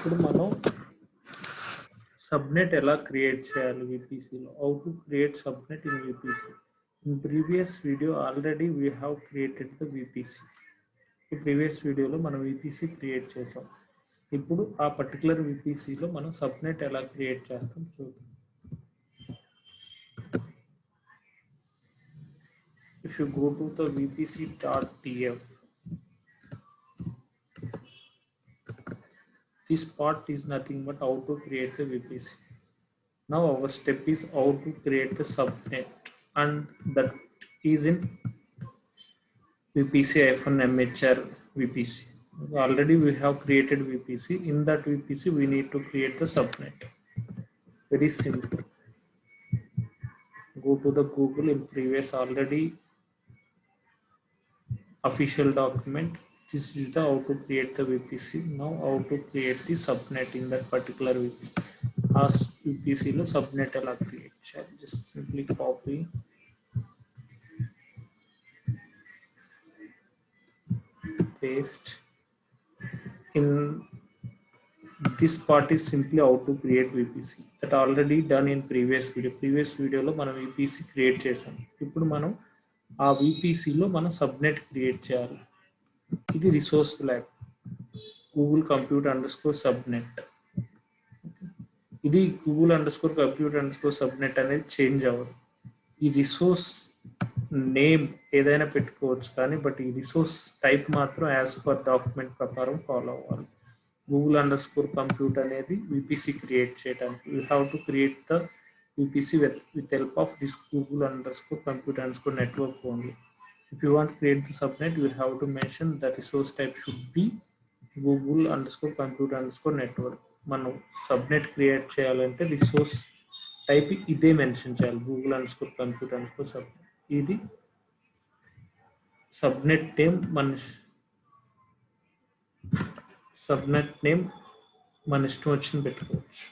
ఇప్పుడు మనం subnet ఎలా క్రియేట్ చేయాలి VPC లో, how to create subnet in VPC. In previous video already we have created the VPC. ఈ ప్రీవియస్ వీడియోలో మనం VPC క్రియేట్ చేసాం. ఇప్పుడు ఆ పర్టికులర్ VPC లో మనం సబ్నెట్ ఎలా క్రియేట్ చేస్తాం చూద్దాం. If you go to the vpc.tf, this part is nothing but how to create the VPC. Now our step is how to create the subnet, and that is in VPC-MHR VPC. Already we have created VPC. In that VPC we need to create the subnet. Very simple. Go to the Google. In previous already official document, this is the how to create the VPC. Now how to create the subnet in that particular VPC. Ask VPC lo subnet ela create cheyali. Just simply copy, paste. In this part is simply how to create VPC, that already done in previous video lo మనం VPC create చేసాం. ఇప్పుడు మనం ఆ VPC లో మనం subnet create చేయాలి. ఇది resource flag Google compute underscore subnet. ఇది Google underscore compute underscore subnet అనేది చేంజ్ అవ్వదు. ఈ రిసోర్స్ నేమ్ ఏదైనా పెట్టుకోవచ్చు, కానీ బట్ ఈ రిసోర్స్ టైప్ మాత్రం యాజ్ పర్ డాక్యుమెంట్ ప్రకారం ఫాలో అవ్వాలి. గూగుల్ అండర్స్కోర్ కంప్యూట్ అనేది VPC క్రియేట్ చేయడానికి you have to create the VPC with help of this Google underscore compute underscore network only. If you want to create the subnet, you have to mention the resource type should be Google underscore compute underscore network. మనం subnet create చేయాలంటే resource type ఇదే mention చేయాలి, Google underscore compute underscore subnet. ఇది subnet name మన ఇష్టం వచ్చిన పెట్టుకోవచ్చు.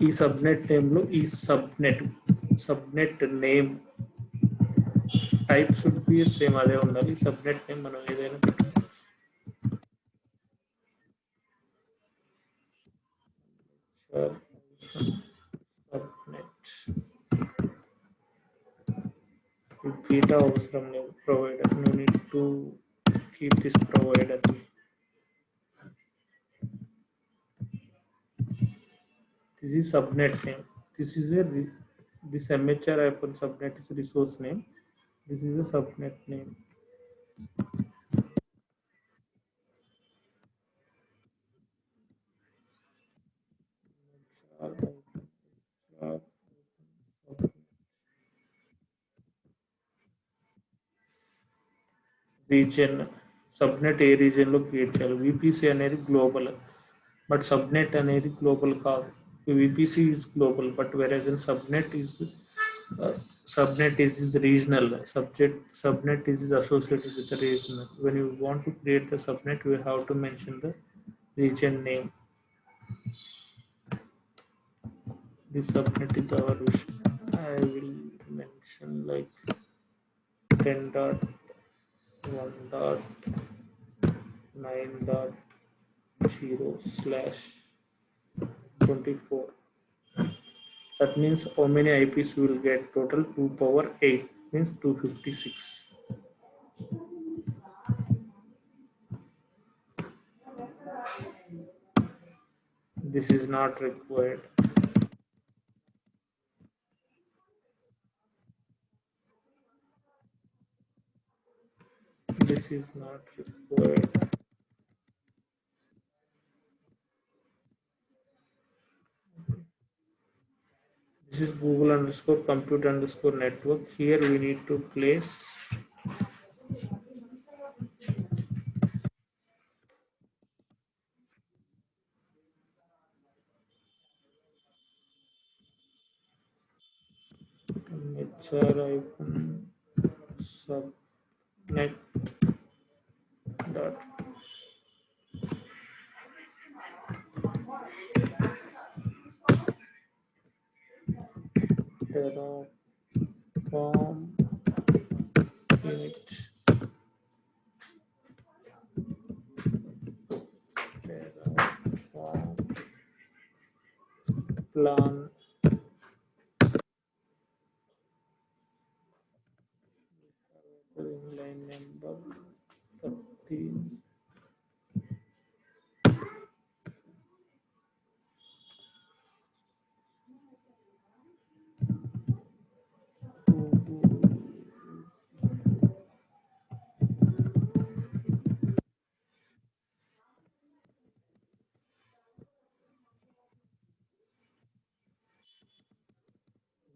ఈ సబ్నెట్ నేమ్లో ఈ subnet name type should be same, అదే ఉండాలి. సబ్నెట్ నేమ్ మనం ఏదైనా పెట్టుకోవచ్చు. సబ్నెట్ బీటా అవసరం లేదు, provider no need to keep this provider. This is subnet name. This MHR open subnet is resource name. This is a subnet name. Region subnet A region లో create చేయాలి. VPC అనేది global, but subnet అనేది global కాదు. VPC is global, but whereas in subnet is regional. Subnet is associated with the regional. When you want to create the subnet, you have to mention the region name. This subnet is our vision. I will mention like 10.1.9.0/24. That means how many IPs we will get total? 2 power 8 means 256. This is not required. This is not required. This is Google underscore compute underscore network. Here we need to place hr subnet dot terraform init terraform plan line number 13.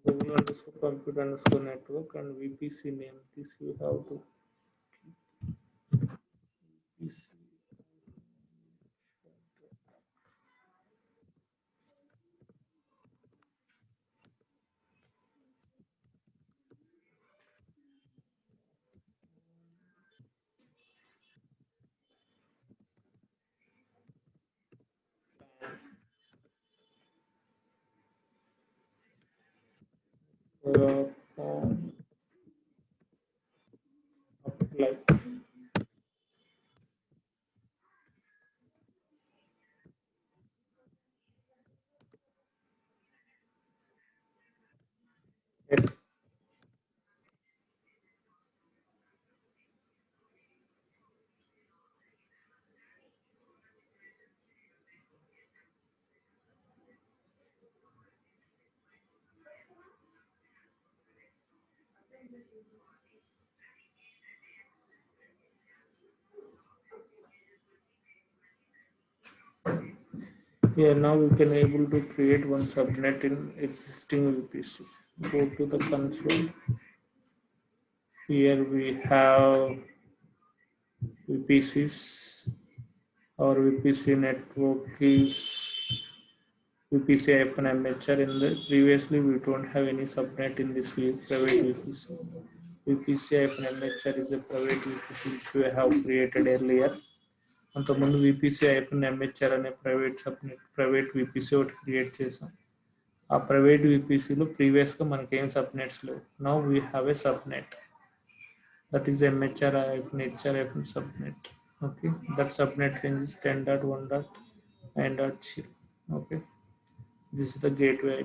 Google underscore computer underscore network and VPC name. This you have to VPC. Terraform apply. Yes. Yeah, now we can able to create one subnet in existing VPC. Go to the console. Here we have VPCs. Our VPC network is VPC-MHR. In the previously we don't have any subnet in this private VPC. VPC-MHR is a private VPC which we have created earlier. అంతకుముందు VPC-MHR అనే private VPC ఒకటి create చేసాం. ఆ private VPCలో ప్రీవియస్గా మనకేం subnets లేవు. Now we have a subnet that is MHR subnet. Okay, that subnet range is 10.1.9.0. Okay, this is the gateway